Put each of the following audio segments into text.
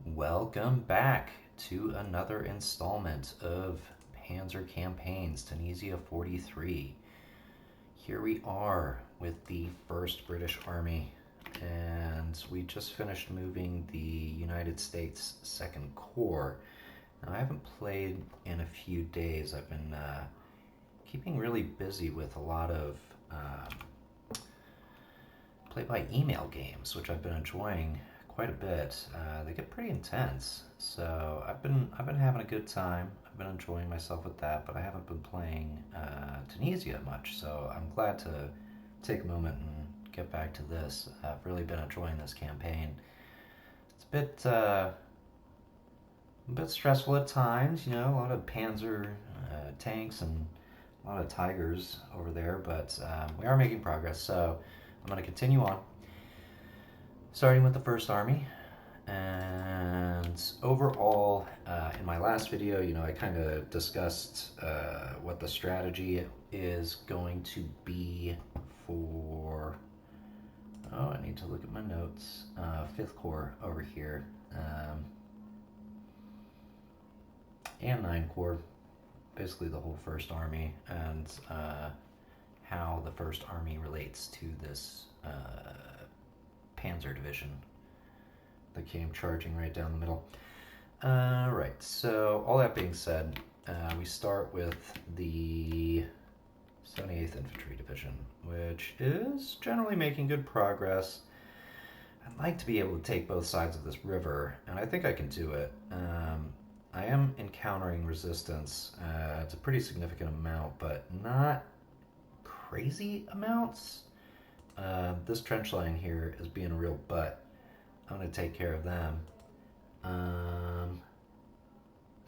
Welcome back to another installment of Panzer Campaigns, Tunisia 43. Here we are with the 1st British Army, and we just finished moving the United States 2nd Corps. Now, I haven't played in a few days. I've been keeping really busy with a lot of play-by-email games, which I've been enjoying quite a bit. They get pretty intense, so I've been having a good time. I've been enjoying myself with that, but I haven't been playing Tunisia much. So I'm glad to take a moment and get back to this. I've really been enjoying this campaign. It's a bit stressful at times, you know, a lot of Panzer tanks and a lot of Tigers over there, but we are making progress. So I'm going to continue on, starting with the First Army. And overall, in my last video, you know, I kind of discussed what the strategy is going to be for. Oh, I need to look at my notes. 5th Corps over here, and 9 Corps, basically the whole First Army, and how the First Army relates to this Panzer division that came charging right down the middle. Right, so all that being said, we start with the 78th Infantry Division, which is generally making good progress. I'd like to be able to take both sides of this river, and I think I can do it. I am encountering resistance. It's a pretty significant amount, but not crazy amounts. This trench line here is being a real butt. I'm going to take care of them. I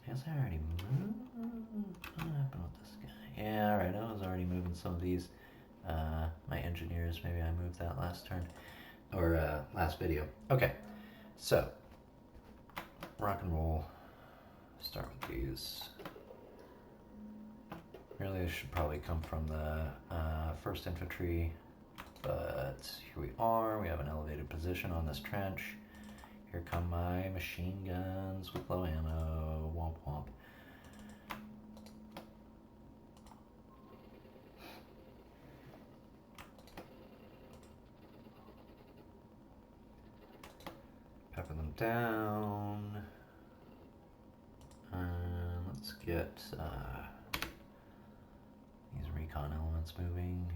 guess I already moved. What happened with this guy? Yeah, alright, I was already moving some of these. My engineers, maybe I moved that last turn. Or last video. Okay, so rock and roll. Start with these. Really, this should probably come from the 1st Infantry, but here we are. We have an elevated position on this trench. Here come my machine guns with low ammo. Womp womp. Pepper them down. Let's get these recon elements moving.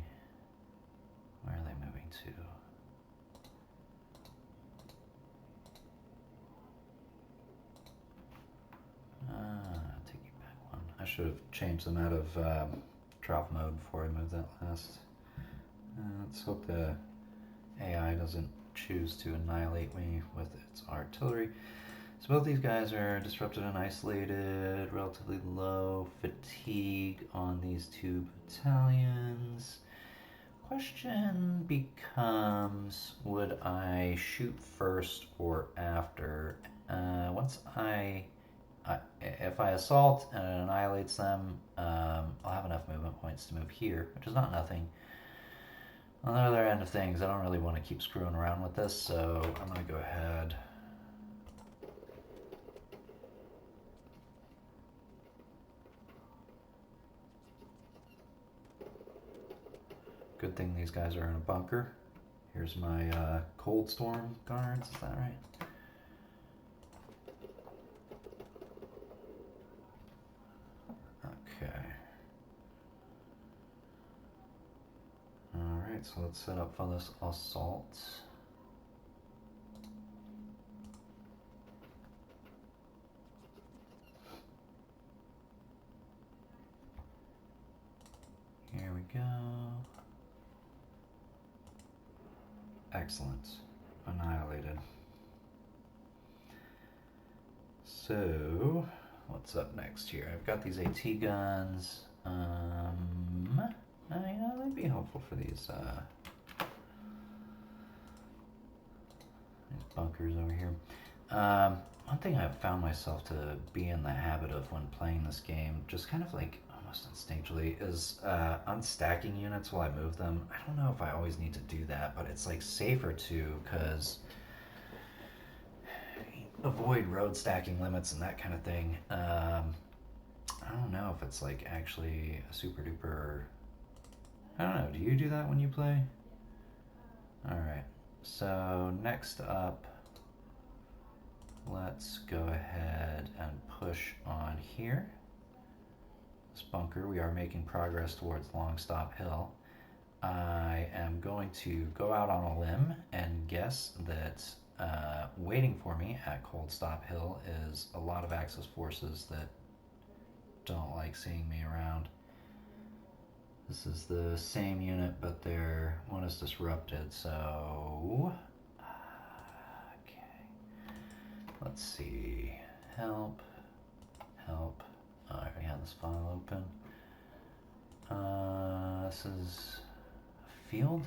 Where are they moving to? Take you back one. I should have changed them out of drop mode before I moved that last. Let's hope the AI doesn't choose to annihilate me with its artillery. So both these guys are disrupted and isolated, relatively low fatigue on these 2 battalions. Question becomes, would I shoot first or after? If I assault and it annihilates them, I'll have enough movement points to move here, which is not nothing. On the other end of things, I don't really want to keep screwing around with this, so I'm going to go ahead. Good thing these guys are in a bunker. Here's my cold storm guards, is that right? Okay. Alright, so let's set up for this assault. Here we go. Excellent. Annihilated. So, what's up next here? I've got these AT guns. Yeah, they'd be helpful for these bunkers over here. One thing I've found myself to be in the habit of when playing this game, just kind of like almost instinctually, is unstacking units while I move them. I don't know if I always need to do that, but it's like safer to, because avoid road stacking limits and that kind of thing. I don't know if it's like actually a super duper. I don't know. Do you do that when you play? All right. So next up, let's go ahead and push on here. This bunker. We are making progress towards Long Stop Hill. I am going to go out on a limb and guess that waiting for me at Cold Stop Hill is a lot of Axis forces that don't like seeing me around. This is the same unit, but their one is disrupted, so... Okay. Let's see. Help. Help. Oh, I already have this file open. This is field.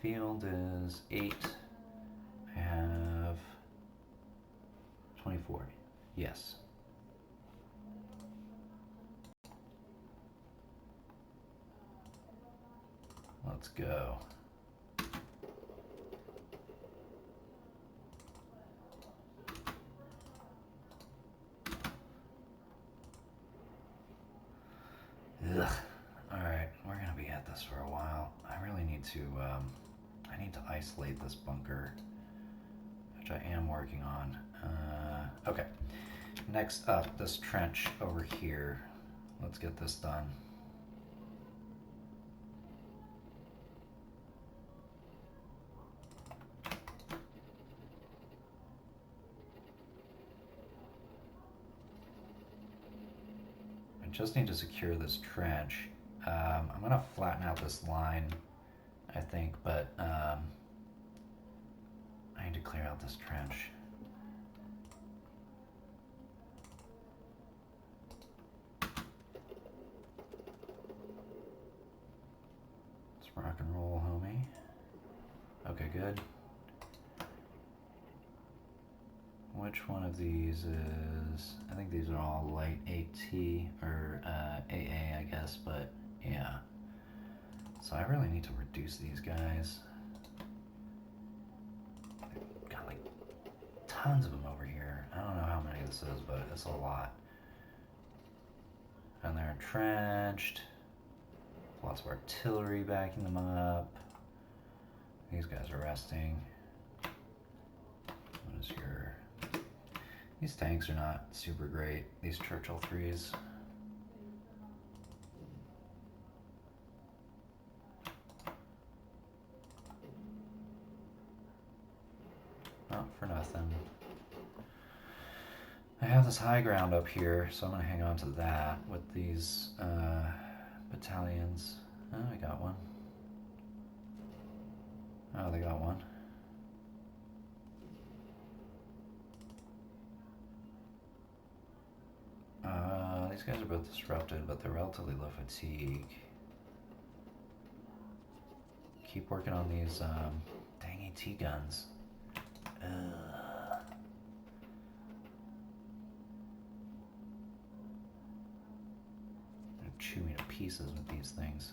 Field is 8. I have 24. Yes. Let's go. Ugh. Alright, we're gonna be at this for a while. I really need to, I need to isolate this bunker, which I am working on. Okay. Next up, this trench over here. Let's get this done. I just need to secure this trench. I'm gonna flatten out this line, I think, but I need to clear out this trench. Let's rock and roll, homie. Okay, good. Which one of these is... I think these are all light AT, or AA, I guess, but yeah. So I really need to reduce these guys. I've got like tons of them over here. I don't know how many this is, but it's a lot. And they're entrenched. Lots of artillery backing them up. These guys are resting. What is your... These tanks are not super great. These Churchill 3s. Not for nothing. I have this high ground up here, so I'm going to hang on to that with these battalions. Oh, I got one. Oh, they got one. These guys are both disrupted, but they're relatively low fatigue. Keep working on these dang AT guns. They're chew me to pieces with these things.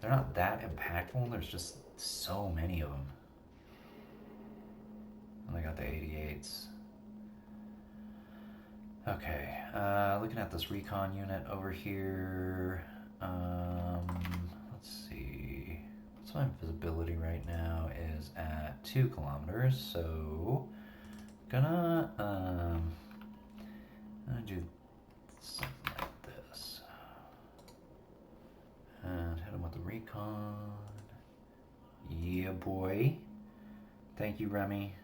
They're not that impactful, there's just so many of them. And I got the 88s. Okay, looking at this recon unit over here. Let's see. What's my visibility right now is at 2 kilometers, so gonna do something like this. And hit him with the recon. Yeah, boy. Thank you, Remy,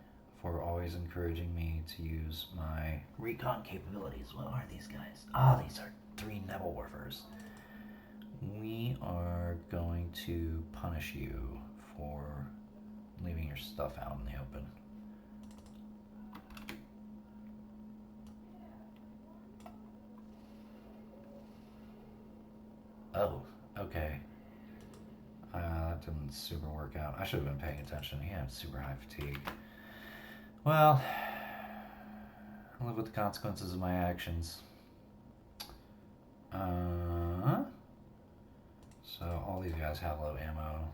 for always encouraging me to use my recon capabilities. What are these guys? Ah, these are 3 Nebelwerfers. We are going to punish you for leaving your stuff out in the open. Oh, okay. That didn't super work out. I should have been paying attention. He had super high fatigue. Well, I live with the consequences of my actions. So all these guys have low ammo.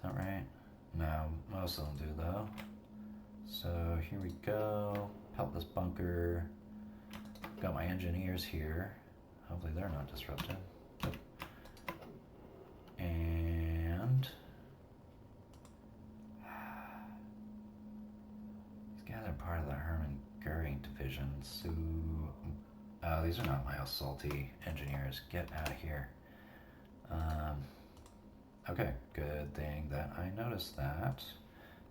that right? No, most of them do though. So here we go. Help this bunker. Got my engineers here. Hopefully they're not disrupted. And these guys are part of the Hermann Goering division. So these are not my assaulty engineers. Get out of here. Okay, good thing that I noticed that.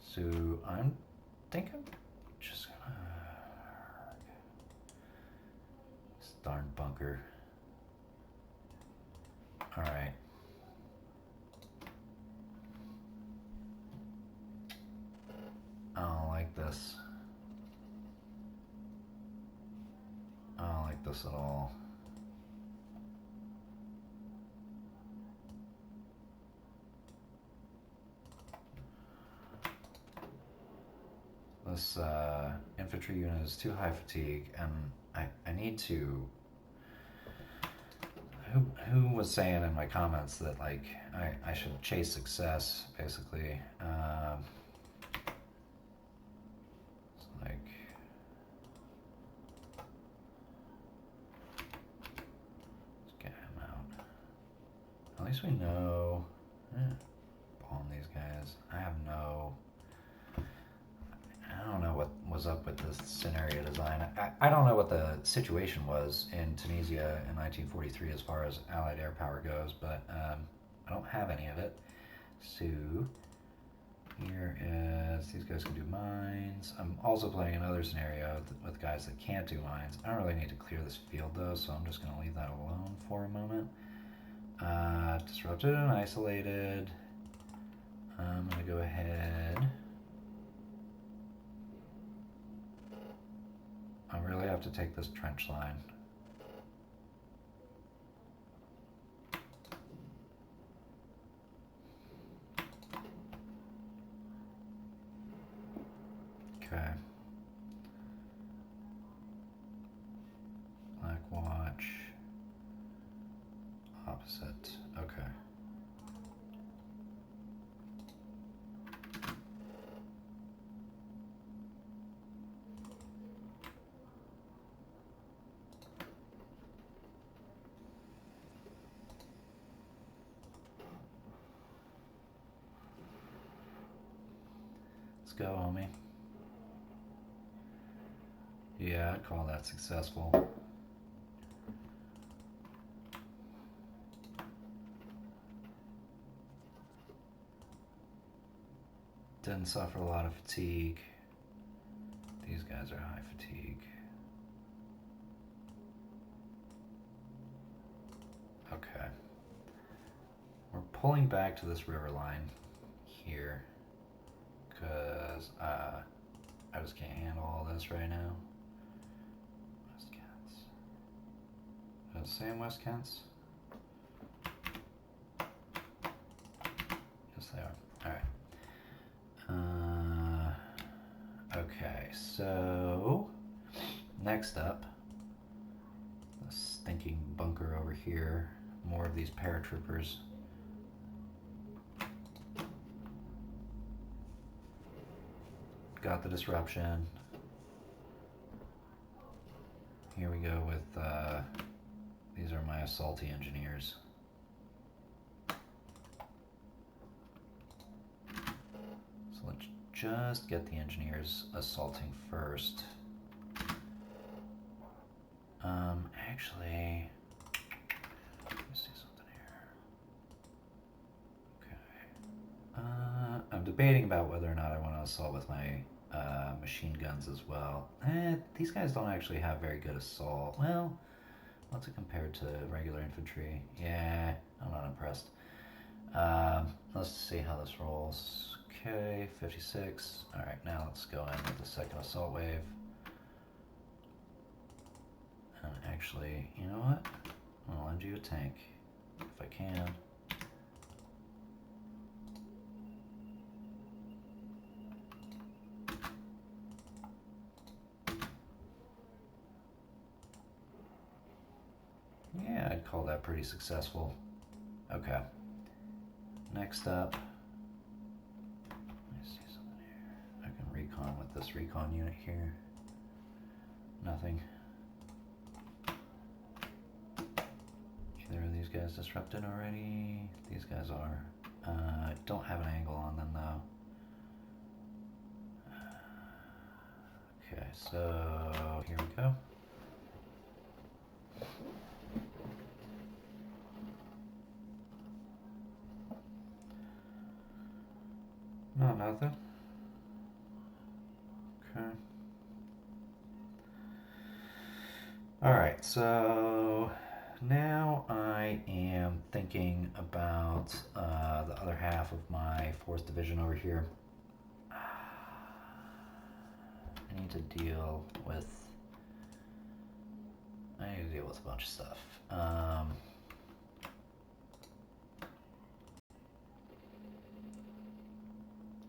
So I'm just gonna this darn bunker. All right. I don't like this. I don't like this at all. This infantry unit is too high fatigue, and I need to. Who was saying in my comments that like I should chase success basically? It's like let's get him out. At least we know. Bomb these guys. I don't know what was up with this scenario design. I don't know what the situation was in Tunisia in 1943 as far as Allied air power goes, but I don't have any of it. So here is, these guys can do mines. I'm also playing another scenario with guys that can't do mines. I don't really need to clear this field though, so I'm just going to leave that alone for a moment. Disrupted and isolated. I'm going to go ahead. I really have to take this trench line. Okay. Black Watch. Opposite. Okay. Let's go, homie. Yeah, I'd call that successful. Didn't suffer a lot of fatigue. These guys are high fatigue. Okay. We're pulling back to this river line here because I just can't handle all this right now. West Kents. Does it say in West Kents? Yes, they are. Alright. Okay, so next up, this stinking bunker over here. More of these paratroopers. Got the disruption. Here we go with, these are my assaulty engineers. So let's just get the engineers assaulting first. Actually, let me see something here. Okay. I'm debating about whether or not I want to assault with my machine guns as well. These guys don't actually have very good assault. Well, what's it compared to regular infantry? Yeah, I'm not impressed. Let's see how this rolls. Okay, 56. Alright, now let's go in with the second assault wave. And actually, you know what? I'll lend you a tank, if I can. Yeah, I'd call that pretty successful. Okay. Next up, on with this recon unit here? Nothing. Either of these guys disrupted already? These guys are. I don't have an angle on them though. Okay, so here we go. No, nothing. Okay. Alright, so now I am thinking about the other half of my 4th Division over here. I need to deal with a bunch of stuff.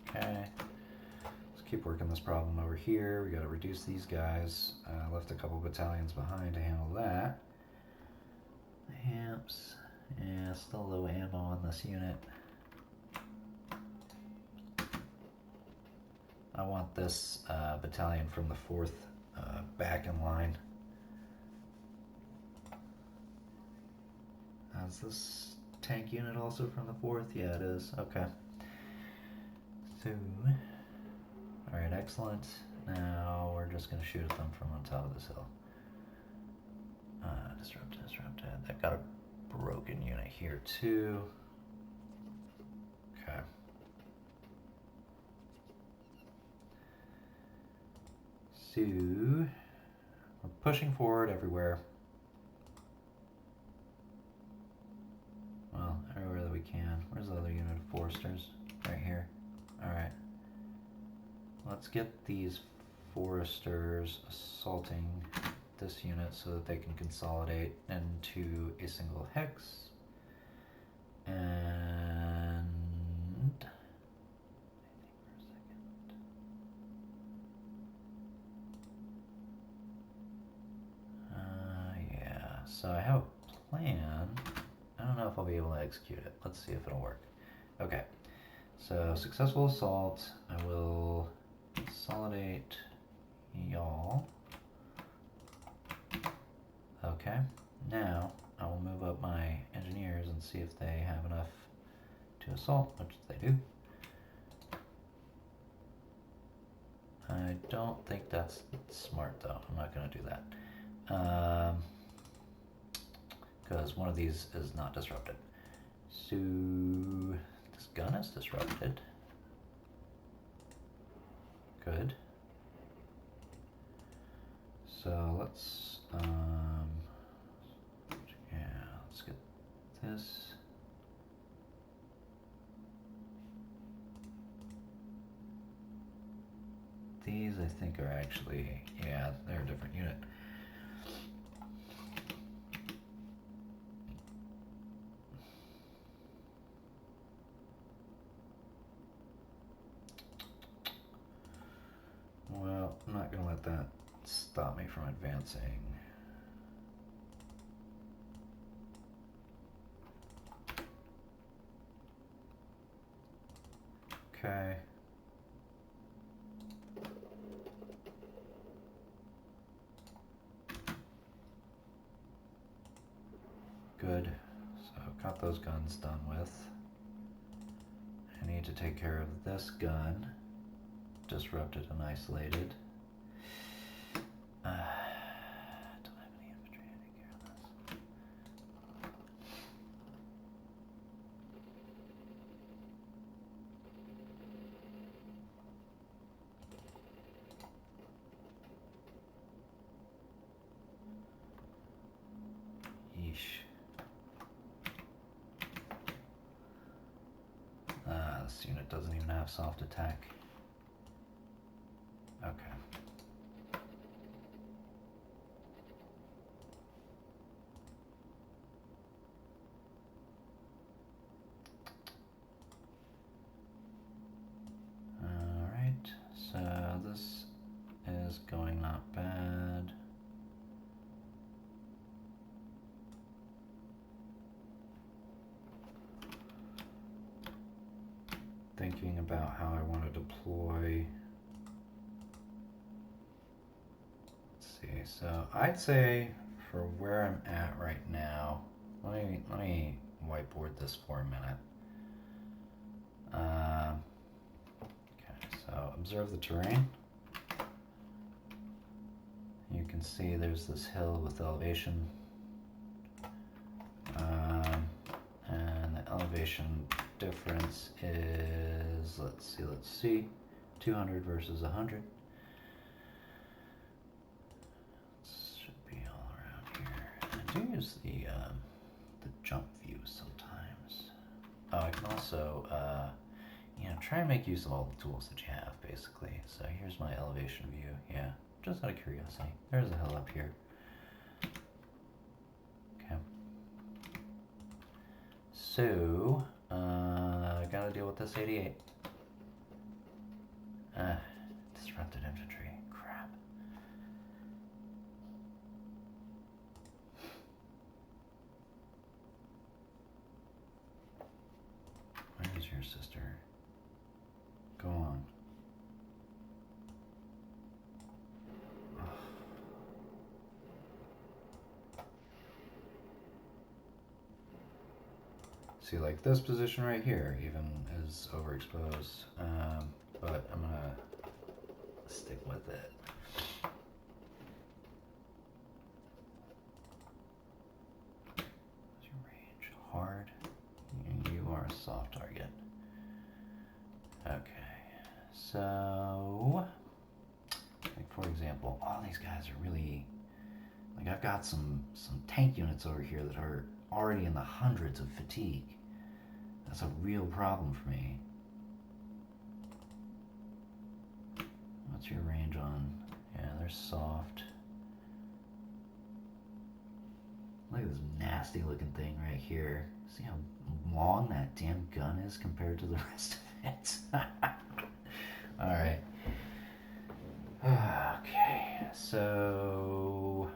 Okay, let's keep working this problem over here. We got to reduce these guys. Left a couple battalions behind to handle that. Amps, yeah, still low ammo on this unit. I want this battalion from the 4th back in line. Is this tank unit also from the 4th? Yeah, it is. Okay. So, alright, excellent. Now we're just going to shoot at them from on top of this hill. Disrupted. They've got a broken unit here too. Okay. So, we're pushing forward everywhere. Well, everywhere that we can. Where's the other unit of foresters? Right here. Alright. Let's get these foresters assaulting this unit so that they can consolidate into a single hex. And yeah, so I have a plan. I don't know if I'll be able to execute it. Let's see if it'll work. Okay, so successful assault. I will consolidate y'all. Okay, now I will move up my engineers and see if they have enough to assault, which they do. I don't think that's smart though. I'm not going to do that. Because one of these is not disrupted. So this gun is disrupted. Good. So let's let's get this. These I think are actually, yeah, they're a different unit. Well, I'm not going to let that stop me from advancing. Okay. Good. So got those guns done with. I need to take care of this gun. Disrupted and isolated. Don't have any infantry to take care of this. Yeesh. This unit doesn't even have soft attack. Okay. Alright, so this is going not bad. Thinking about how I want to deploy see. So I'd say for where I'm at right now, let me whiteboard this for a minute. Okay, so observe the terrain. You can see there's this hill with elevation, and the elevation difference is, let's see, 200 versus 100. Should be all around here. I do use the jump view sometimes. Oh, I can also try and make use of all the tools that you have, basically. So here's my elevation view. Yeah, just out of curiosity. There's a hill up here. Okay. So, I gotta deal with this 88. Disrupted infantry. Crap. Where is your sister? Go on. See, like this position right here even is overexposed, but I'm gonna stick with it. What's your range? Hard? You are a soft target. Okay, so, like for example, all these guys are really, like I've got some tank units over here that are already in the hundreds of fatigue. That's a real problem for me. What's your range on? Yeah, they're soft. Look at this nasty looking thing right here. See how long that damn gun is compared to the rest of it? Alright. Okay, so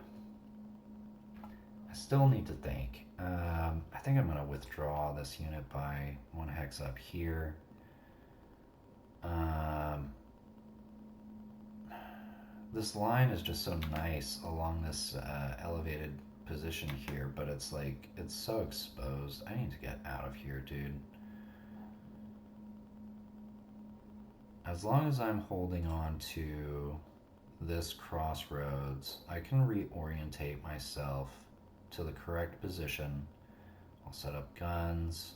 I still need to think. I think I'm going to withdraw this unit by 1 hex up here. This line is just so nice along this elevated position here, but it's like, it's so exposed. I need to get out of here, dude. As long as I'm holding on to this crossroads, I can reorientate myself to the correct position. I'll set up guns,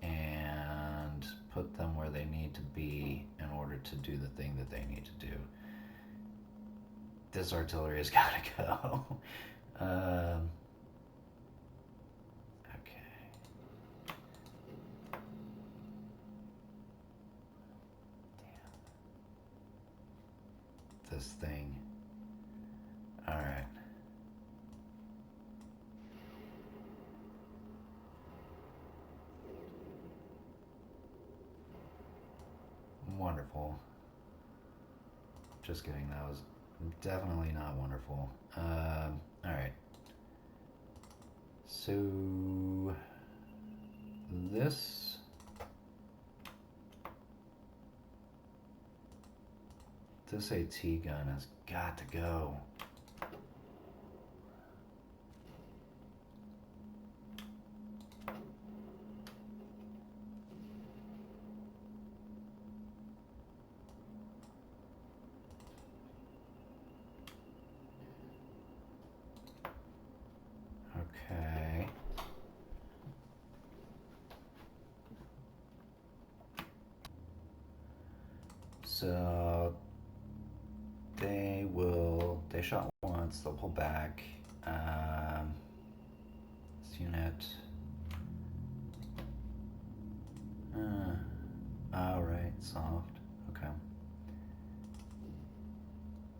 and put them where they need to be in order to do the thing that they need to do. This artillery has got to go. Okay. Damn. This thing. All right. Wonderful. Just kidding, that was definitely not wonderful. Alright. So this AT gun has got to go. Okay. So they shot once, they'll pull back. This unit. Alright, soft. Okay.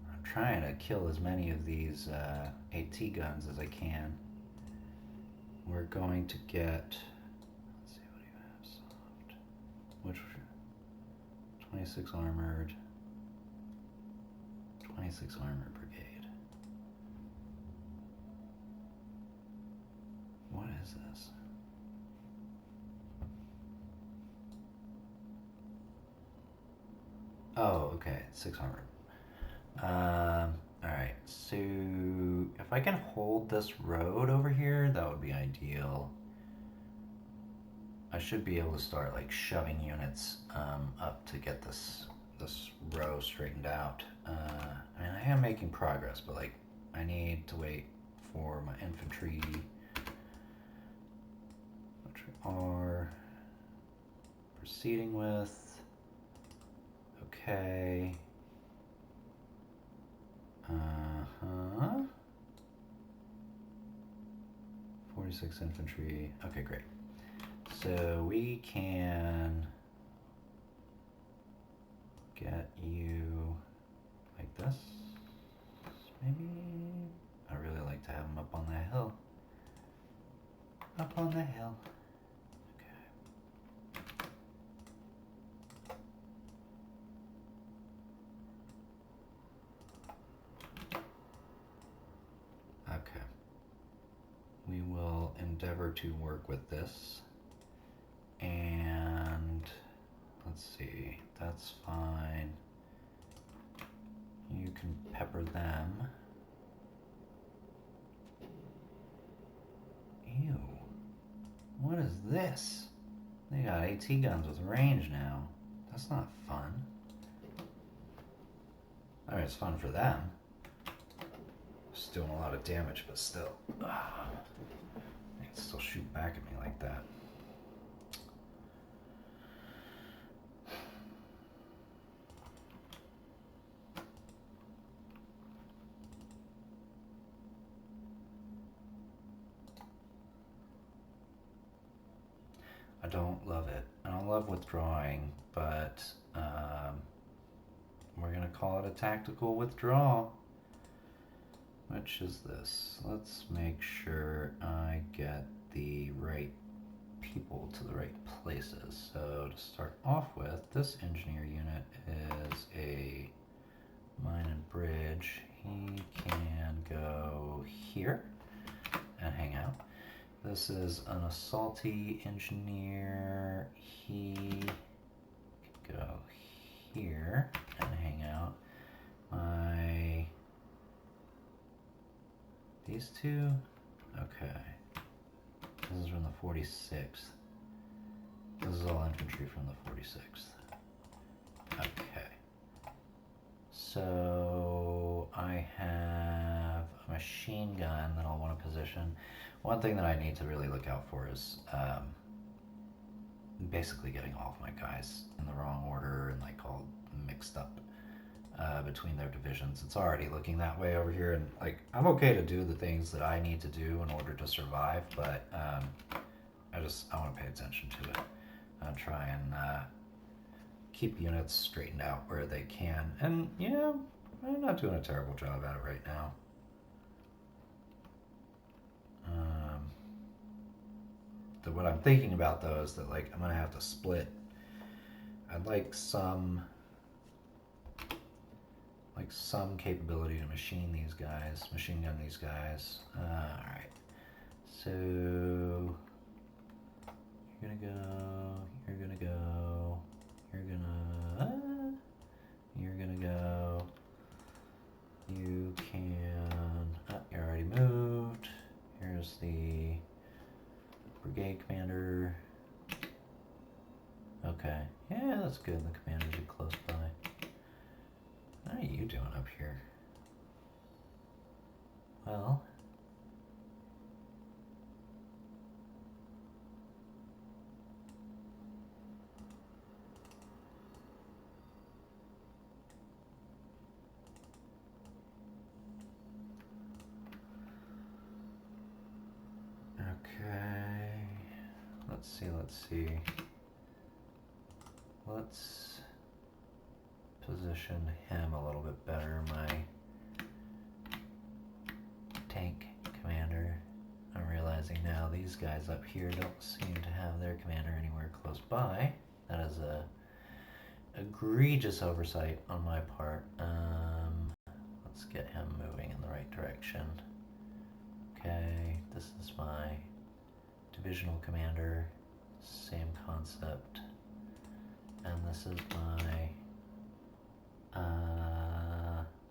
I'm trying to kill as many of these AT guns as I can. We're going to get, let's see, what do you have soft? Which, 26 armored, 26 armored brigade. What is this? Oh, okay, 6 armored. Alright, so if I can hold this road over here, that would be ideal. I should be able to start like shoving units up to get this row straightened out. I mean, I am making progress, but like I need to wait for my infantry, which we are proceeding with. Okay. 46 infantry. Okay, great. So we can get you like this, maybe. I really like to have them up on the hill. Up on the hill. Okay. We will endeavor to work with this. And let's see, that's fine. You can pepper them. Ew. What is this? They got AT guns with range now. That's not fun. I mean, it's fun for them. It's doing a lot of damage, but still. They can still shoot back at me like that. I don't love it. I don't love withdrawing, but we're gonna call it a tactical withdrawal. Which is this? Let's make sure I get the right people to the right places. So to start off with, this engineer unit is a mine and bridge. He can go here and hang out. This is an assaulty engineer. He can go here and hang out. These two? Okay. This is from the 46th. This is all infantry from the 46th. Okay. So I have a machine gun that I'll want to position. One thing that I need to really look out for is basically getting all of my guys in the wrong order and like all mixed up between their divisions. It's already looking that way over here, and like I'm okay to do the things that I need to do in order to survive, but I want to pay attention to it. I'll try and keep units straightened out where they can, and yeah, I'm not doing a terrible job at it right now. What I'm thinking about though is that like I'm gonna have to split. I'd like some capability to machine gun these guys. Alright. So you're gonna go, you're gonna go, you're gonna go. You can, you're already moved. Here's the brigade commander. Okay, yeah, that's good. The commanders are close by. How are you doing up here? Well, okay. Let's see. Let's position him a little bit better. My tank commander. I'm realizing now these guys up here don't seem to have their commander anywhere close by. That is a egregious oversight on my part. Let's get him moving in the right direction. Okay, this is my divisional commander. Same concept. And this is my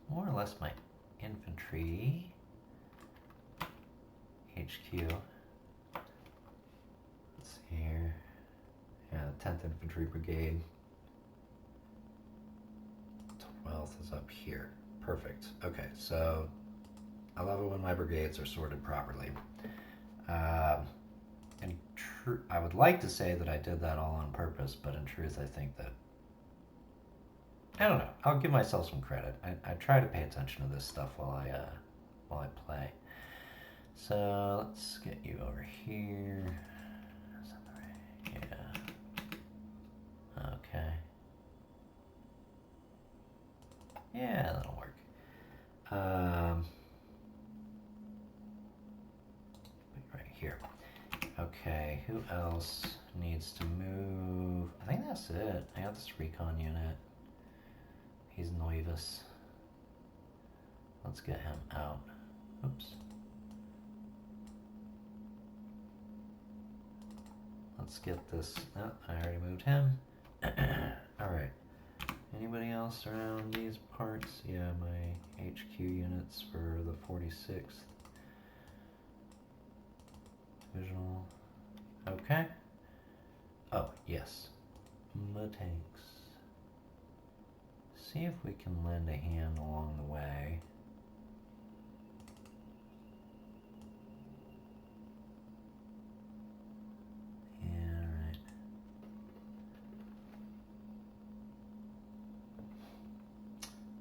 more or less my infantry HQ. Let's see here. Yeah, 10th Infantry Brigade. 12th is up here. Perfect. Okay, so I love it when my brigades are sorted properly. I would like to say that I did that all on purpose, but in truth, I think that I don't know. I'll give myself some credit. I try to pay attention to this stuff while I play. So let's get you over here. Is that the right? Yeah. Okay. Yeah, that'll work. Right here. Okay, who else needs to move? I think that's it. I got this recon unit. He's Noivus. Let's get him out. Oops. Let's get this. Oh, I already moved him. Alright. Anybody else around these parts? Yeah, my HQ units for the 46th Divisional. Okay. Oh, yes. Tanks. See if we can lend a hand along the way. Yeah, right.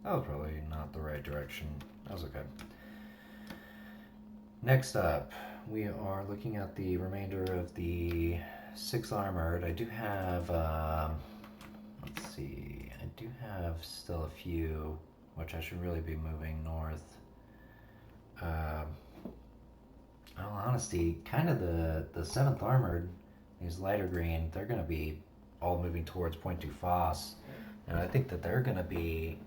That was probably not the right direction. That was okay. Next up, we are looking at the remainder of the 6th Armored. I do have, let's see, I do have still a few, which I should really be moving north. In all honesty, kind of the 7th Armored, these lighter green, they're going to be all moving towards Point du Fosse, and I think that they're going to be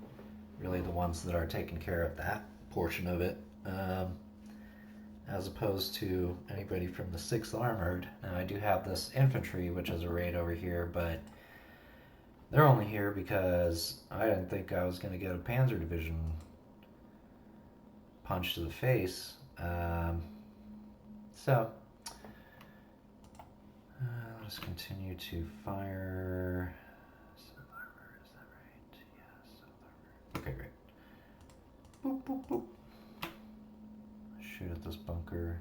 really the ones that are taking care of that portion of it. As opposed to anybody from the 6th Armored. Now I do have this infantry, which is a raid over here, but they're only here because I didn't think I was going to get a Panzer division punch to the face. So, let's continue to fire. South Armor, is that right? Yeah, South Armor. Okay, great. Boop, boop, boop. Shoot at this bunker.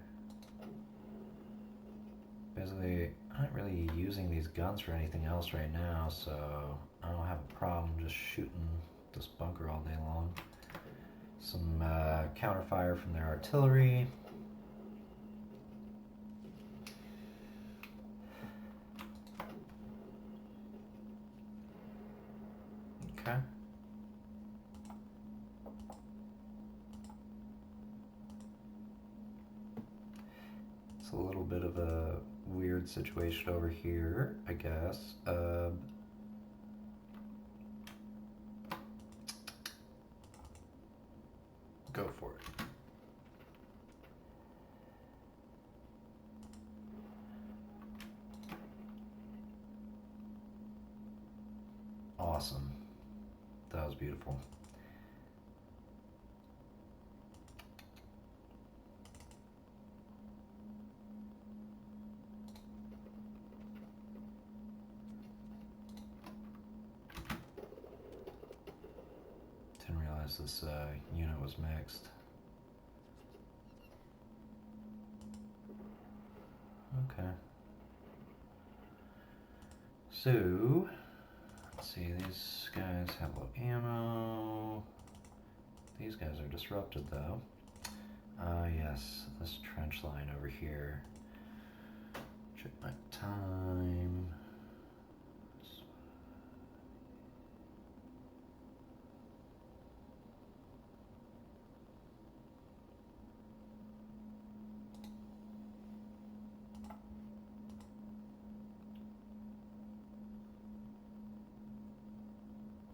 Basically, I'm not really using these guns for anything else right now, so I don't have a problem just shooting this bunker all day long. Some counterfire from their artillery. Okay. It's a little bit of a weird situation over here, I guess. Go for it. Awesome. That was beautiful. Didn't realize this unit was mixed. Okay. So, let's see, these guys have low ammo. These guys are disrupted though. Yes, this trench line over here. Check my time.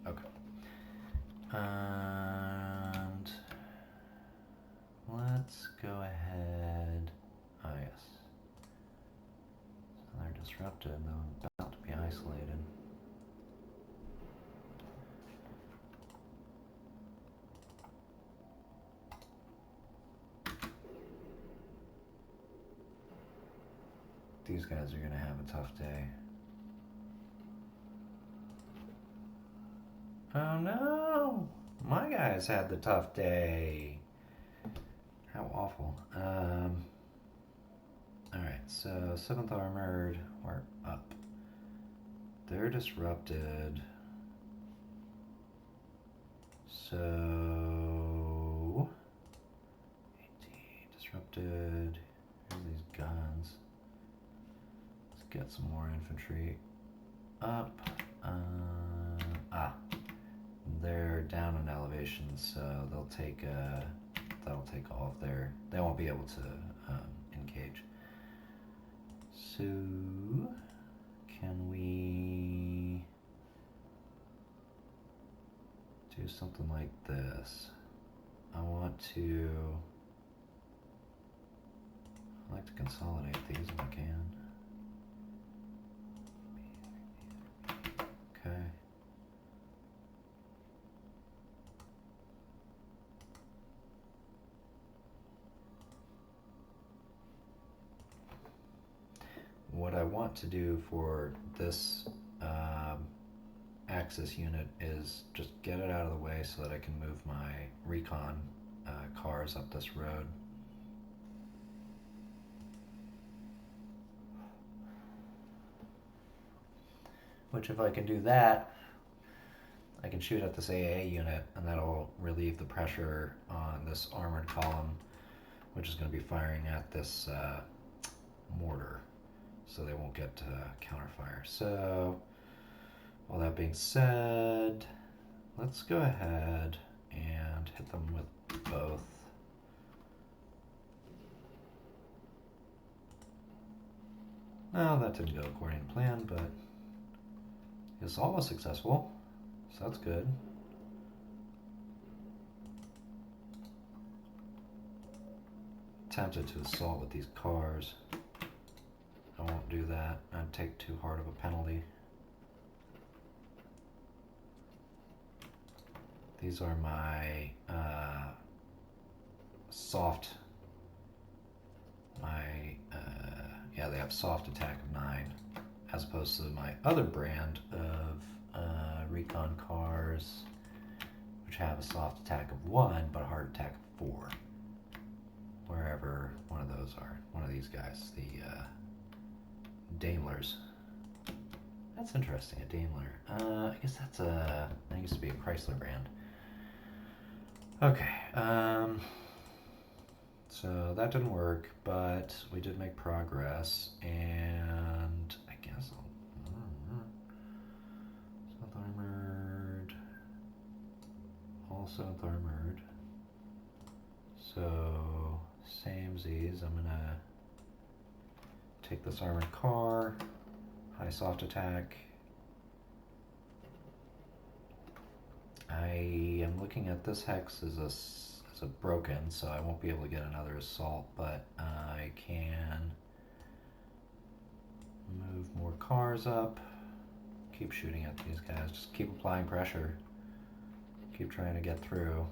Okay. And let's go ahead. Oh, yes. So they're disrupted, and they're about to be isolated. these guys are gonna have a tough day. Oh no! My guys had the tough day. How awful. Alright, so 7th Armored, we're up. They're disrupted. So... AT disrupted. Here's these guns. Let's get some more infantry. Up. They're down in elevation, so that'll take all of their... They won't be able to engage. So, can we do something like this? I like to consolidate these if I can. Okay. What I want to do for this Axis unit is just get it out of the way so that I can move my recon cars up this road. Which, if I can do that, I can shoot at this AA unit, and that'll relieve the pressure on this armored column, which is going to be firing at this mortar, so they won't get counterfire. So, all that being said, let's go ahead and hit them with both. Well, that didn't go according to plan, but it's almost successful, so that's good. Tempted to assault with these cars. I won't do that. I'd take too hard of a penalty. These are my yeah, they have soft attack of 9, as opposed to my other brand of recon cars, which have a soft attack of 1 but a hard attack of 4. Wherever one of those are, one of these guys, the Daimlers. That's interesting, a Daimler. I guess that used to be a Chrysler brand. Okay, so that didn't work, but we did make progress, and I guess South Armored, all South Armored. So, samesies, I'm gonna take this armored car, high soft attack. I am looking at this hex as a broken, so I won't be able to get another assault, but I can move more cars up, keep shooting at these guys, just keep applying pressure, keep trying to get through.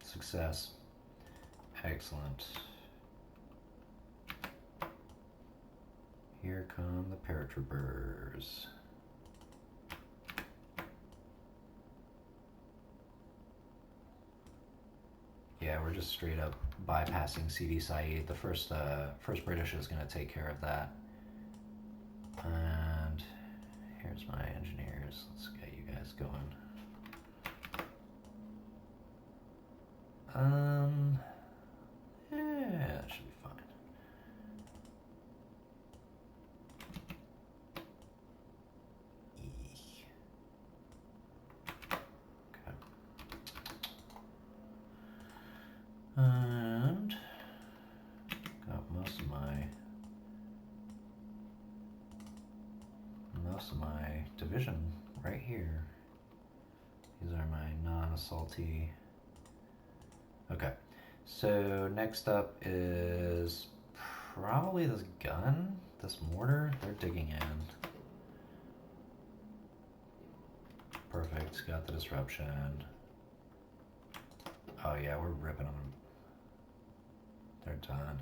Success. Excellent. Here come the paratroopers. Yeah, we're just straight up bypassing CD Said. The first British is going to take care of that. And here's my engineers. Let's get you guys going. Yeah, that should be fine. Okay. And got most of my division right here. These are my non-assaulty. Okay, so next up is probably this gun, this mortar. They're digging in. Perfect, got the disruption. Oh yeah, we're ripping them. They're done.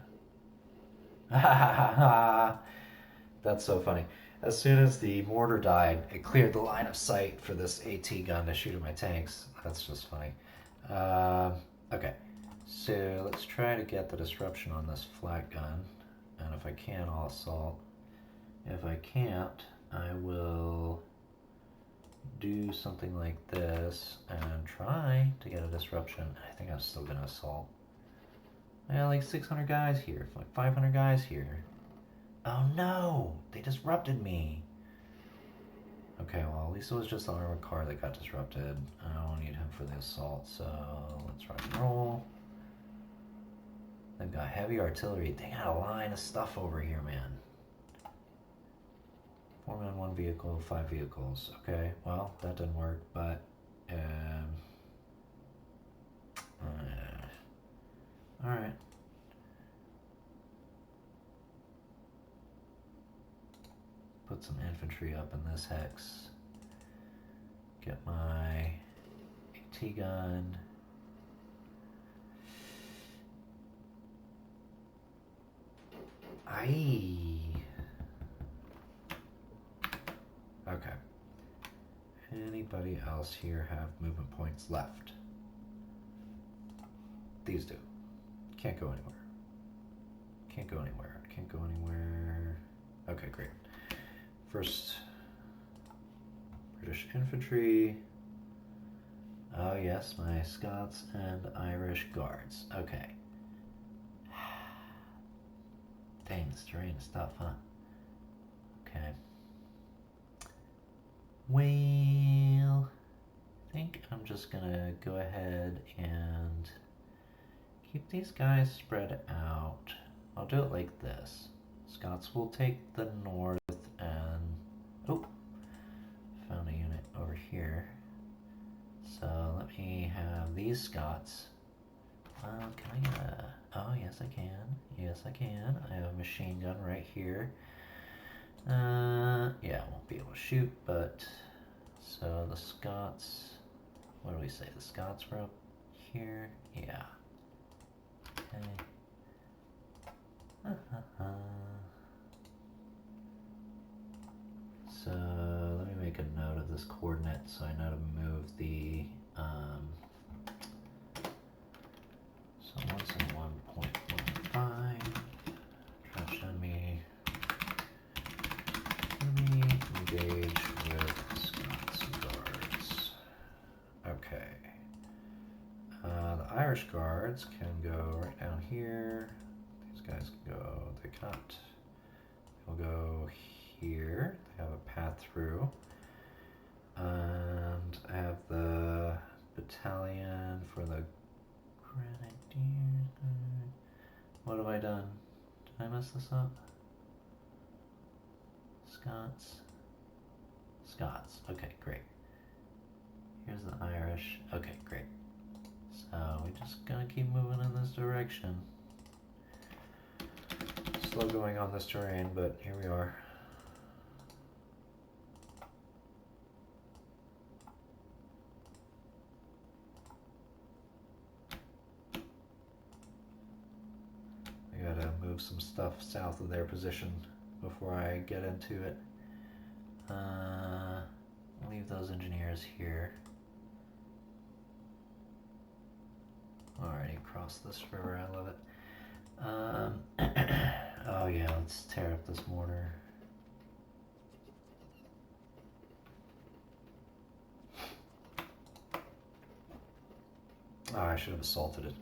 That's so funny. As soon as the mortar died, it cleared the line of sight for this AT gun to shoot at my tanks. That's just funny. Okay, so let's try to get the disruption on this flat gun. And if I can, I'll assault. If I can't, I will do something like this and try to get a disruption. I think I'm still gonna assault. I got like 600 guys here, like 500 guys here. Oh no, they disrupted me. Okay, well at least it was just the armored car that got disrupted. I don't need him for the assault, so let's rock and roll. They've got heavy artillery. They got a line of stuff over here, man. 4 men, 1 vehicle, 5 vehicles. Okay, well, that didn't work, but alright. Put some infantry up in this hex. Get my AT gun. Okay. Anybody else here have movement points left? These do. Can't go anywhere. Can't go anywhere. Can't go anywhere. Okay, great. First, British infantry. Oh yes, my Scots and Irish guards. Okay. Dang, this terrain is tough, huh? Okay. Well, I think I'm just gonna go ahead and keep these guys spread out. I'll do it like this. Scots will take the north and... Oh! Found a unit over here. So let me have these Scots. Can I get a... Oh, yes I can. Yes I can. I have a machine gun right here. Yeah, I won't be able to shoot, but... So the Scots... What do we say? The Scots were up here? Yeah. Okay. So let me make a note of this coordinate so I know to move the so once in 1.15 trash enemy engage with Scots guards. Okay. The Irish guards can go right down here. These guys can go, they can't. They'll go here. They have a path through. And I have the battalion for the grenadiers. What have I done? Did I mess this up? Scots. Scots. Okay, great. Here's the Irish. Okay, great. So we're just gonna keep moving in this direction. Slow going on this terrain, but here we are. I gotta move some stuff south of their position before I get into it. Leave those engineers here. Alrighty, across this river, I love it. Oh yeah, let's tear up this mortar. Oh, I should have assaulted it.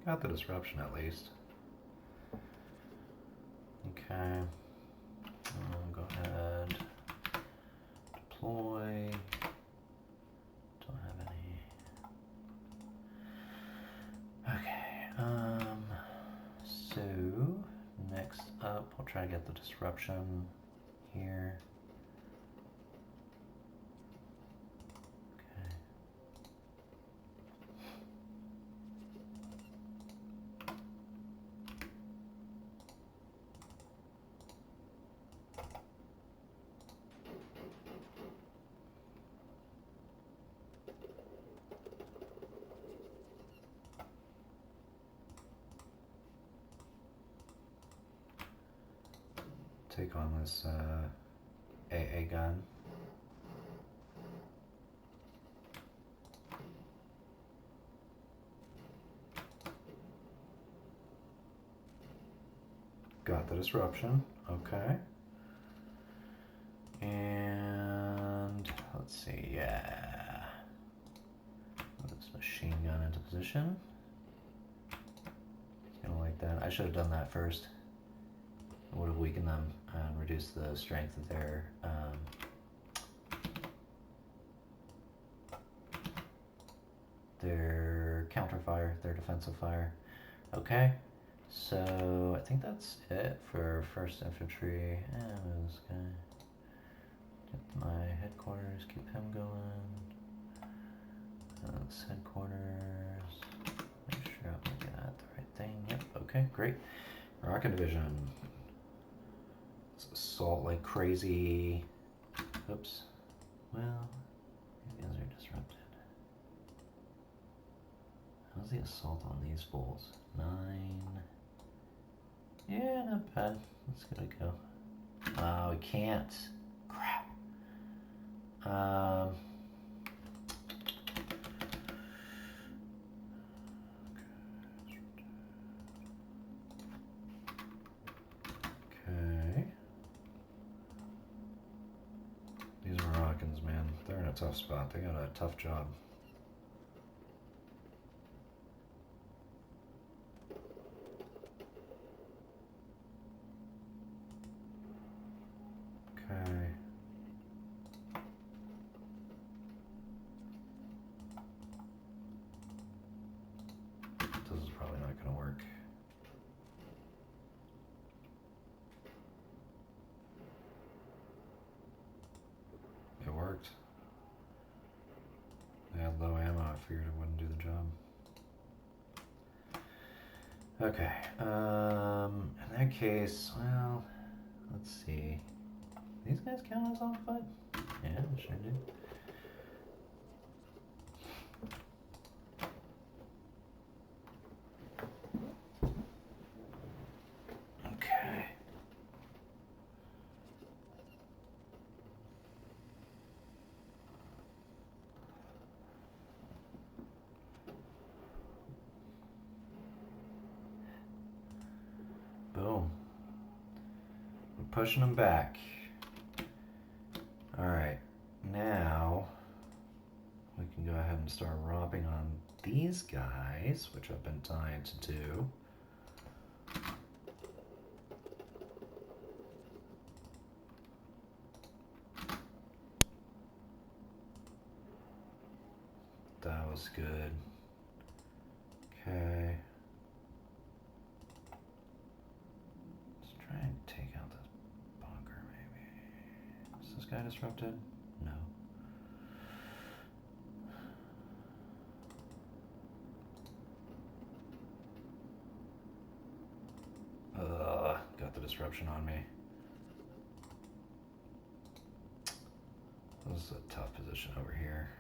Got the disruption at least. Okay. Go ahead. Deploy. Don't have any. Okay. So next up, I'll try to get the disruption here. Okay. take on this AA gun. Got the disruption. Okay. And let's see, yeah. Put this machine gun into position. Kind of like that. I should have done that first. It would have weakened them and reduced the strength of their counter fire, their defensive fire. Okay, so I think that's it for 1st Infantry. And this guy. Get my headquarters, keep him going. That's headquarters. Make sure I'm looking at the right thing. Yep, okay, great. Rocket Division. Let's assault like crazy. Oops. Well, these guys are disrupted. How's the assault on these fools? 9. Yeah, not bad. Let's get a go. Oh, we can't. Crap. Okay. These Moroccans, man, they're in a tough spot. They got a tough job. Okay. This is probably not going to work. It worked. They had low ammo. I figured it wouldn't do the job. Okay. In that case, well, let's see. These guys count as on foot? Yeah, sure do. Okay. Boom. We're pushing them back. Alright, now we can go ahead and start romping on these guys, which I've been dying to do. That was good. Okay. Let's try and take out this bunker, maybe. Is this guy disrupted? No. Got the disruption on me. This is a tough position over here.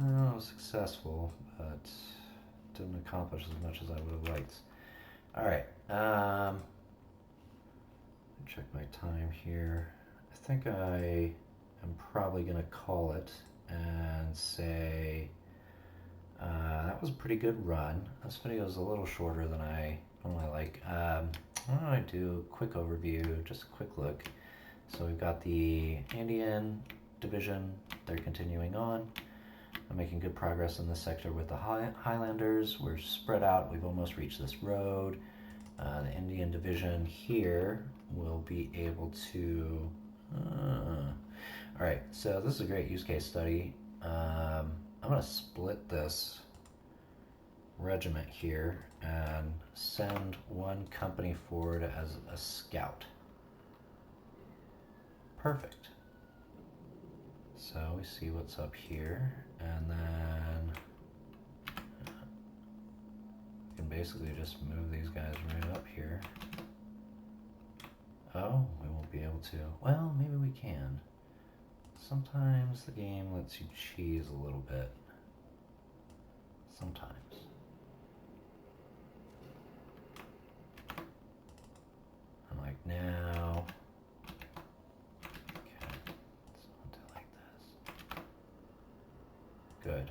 I was successful, but didn't accomplish as much as I would have liked. Alright, check my time here. I think I am probably going to call it and say that was a pretty good run. This video is a little shorter than I normally like. Why don't I do a quick overview, just a quick look. So we've got the Andean Division, they're continuing on. I'm making good progress in this sector with the Highlanders. We're spread out, we've almost reached this road. The Indian Division here will be able to... Alright, so this is a great use case study. I'm going to split this regiment here and send one company forward as a scout. Perfect. So we see what's up here, and then we can basically just move these guys right up here. Oh, we won't be able to. Well, maybe we can. Sometimes the game lets you cheese a little bit. sometimes. I'm like, now. Okay, so like this. Good.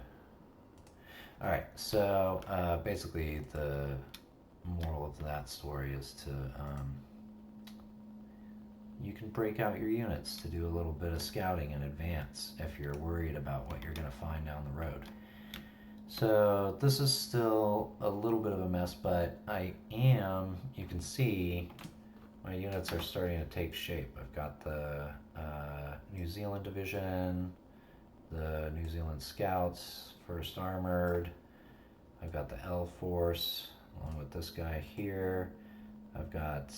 All right, so basically the moral of that story is to you can break out your units to do a little bit of scouting in advance if you're worried about what you're going to find down the road. So this is still a little bit of a mess, but you can see my units are starting to take shape. I've got the New Zealand Division, the New Zealand Scouts, 1st Armored. I've got the L Force along with this guy here. I've got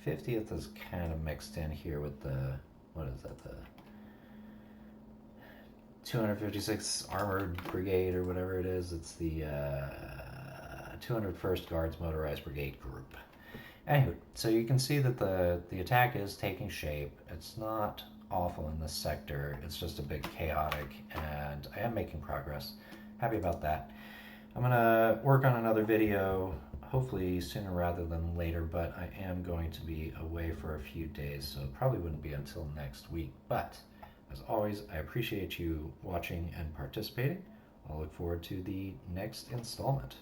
50th is kind of mixed in here with the, what is that, the 256 Armored Brigade or whatever it is. It's the 201st Guards Motorized Brigade Group. Anywho, so you can see that the attack is taking shape. It's not awful in this sector. It's just a bit chaotic, and I am making progress. Happy about that. I'm gonna work on another video, hopefully sooner rather than later, but I am going to be away for a few days, so it probably wouldn't be until next week. But as always, I appreciate you watching and participating. I'll look forward to the next installment.